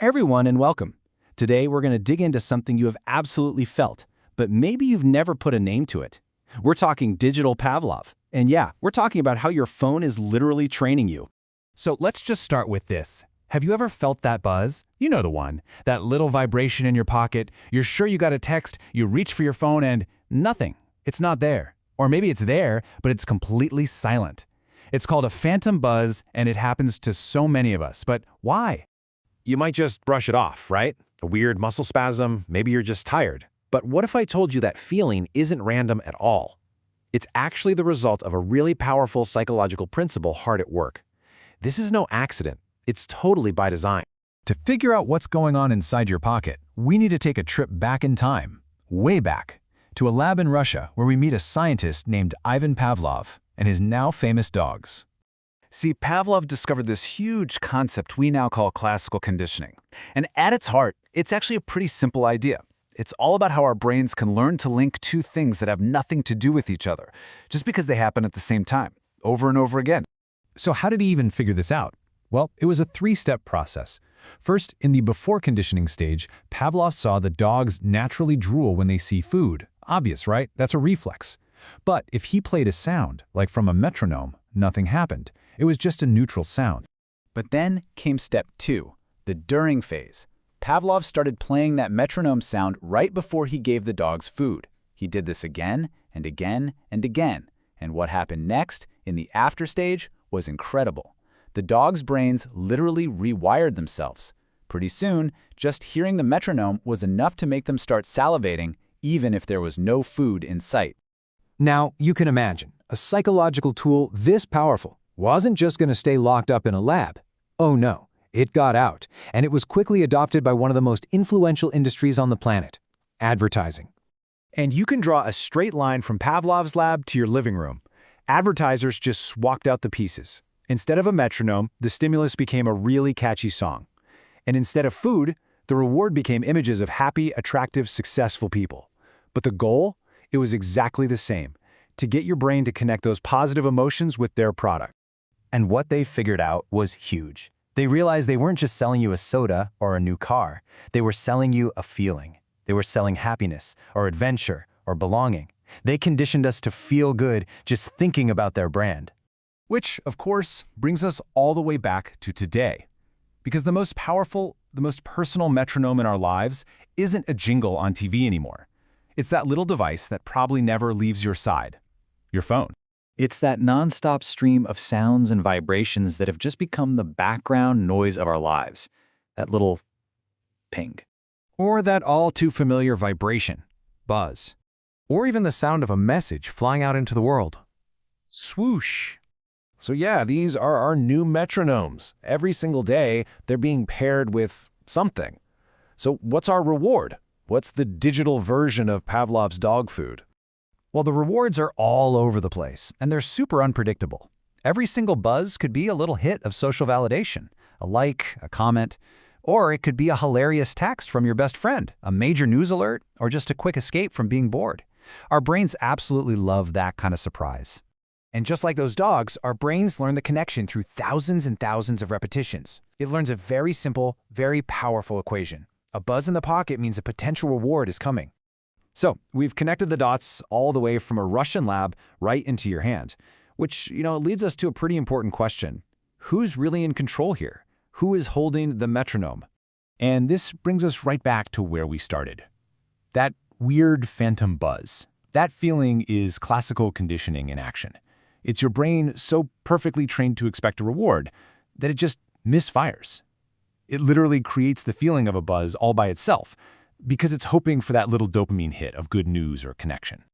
Everyone and welcome. Today we're going to dig into something you have absolutely felt, but maybe you've never put a name to it. We're talking digital Pavlov. And yeah, we're talking about how your phone is literally training you. So let's just start with this. Have you ever felt that buzz? You know the one. That little vibration in your pocket. You're sure you got a text, you reach for your phone and nothing. It's not there. Or maybe it's there, but it's completely silent. It's called a phantom buzz, and it happens to so many of us. But why? You might just brush it off, right? A weird muscle spasm, maybe you're just tired. But what if I told you that feeling isn't random at all? It's actually the result of a really powerful psychological principle hard at work. This is no accident. It's totally by design. To figure out what's going on inside your pocket, we need to take a trip back in time, way back, to a lab in Russia where we meet a scientist named Ivan Pavlov and his now famous dogs. See, Pavlov discovered this huge concept we now call classical conditioning. And at its heart, it's actually a pretty simple idea. It's all about how our brains can learn to link two things that have nothing to do with each other, just because they happen at the same time, over and over again. So how did he even figure this out? Well, it was a three-step process. First, in the before conditioning stage, Pavlov saw the dogs naturally drool when they see food. Obvious, right? That's a reflex. But if he played a sound, like from a metronome, nothing happened. It was just a neutral sound. But then came step 2, the during phase. Pavlov started playing that metronome sound right before he gave the dogs food. He did this again and again and again. And what happened next, in the after stage, was incredible. The dogs' brains literally rewired themselves. Pretty soon, just hearing the metronome was enough to make them start salivating, even if there was no food in sight. Now, you can imagine, a psychological tool this powerful wasn't just going to stay locked up in a lab. Oh no, it got out, and it was quickly adopted by one of the most influential industries on the planet, advertising. And you can draw a straight line from Pavlov's lab to your living room. Advertisers just swapped out the pieces. Instead of a metronome, the stimulus became a really catchy song. And instead of food, the reward became images of happy, attractive, successful people. But the goal? It was exactly the same, to get your brain to connect those positive emotions with their product. And what they figured out was huge. They realized they weren't just selling you a soda or a new car. They were selling you a feeling. They were selling happiness or adventure or belonging. They conditioned us to feel good just thinking about their brand. Which, of course, brings us all the way back to today. Because the most powerful, the most personal metronome in our lives isn't a jingle on TV anymore. It's that little device that probably never leaves your side, your phone. It's that nonstop stream of sounds and vibrations that have just become the background noise of our lives. That little ping. Or that all-too-familiar vibration, buzz. Or even the sound of a message flying out into the world. Swoosh. So yeah, these are our new metronomes. Every single day, they're being paired with something. So what's our reward? What's the digital version of Pavlov's dog food? Well, the rewards are all over the place, and they're super unpredictable. Every single buzz could be a little hit of social validation, a like, a comment, or it could be a hilarious text from your best friend, a major news alert, or just a quick escape from being bored. Our brains absolutely love that kind of surprise. And just like those dogs, our brains learn the connection through thousands and thousands of repetitions. It learns a very simple, very powerful equation. A buzz in the pocket means a potential reward is coming. So we've connected the dots all the way from a Russian lab right into your hand, which, leads us to a pretty important question. Who's really in control here? Who is holding the metronome? And this brings us right back to where we started. That weird phantom buzz. That feeling is classical conditioning in action. It's your brain so perfectly trained to expect a reward that it just misfires. It literally creates the feeling of a buzz all by itself because it's hoping for that little dopamine hit of good news or connection.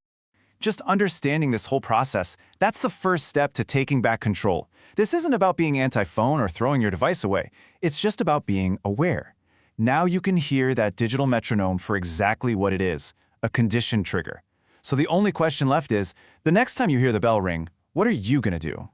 Just understanding this whole process, that's the first step to taking back control. This isn't about being anti-phone or throwing your device away. It's just about being aware. Now you can hear that digital metronome for exactly what it is, a conditioned trigger. So the only question left is, the next time you hear the bell ring, what are you going to do?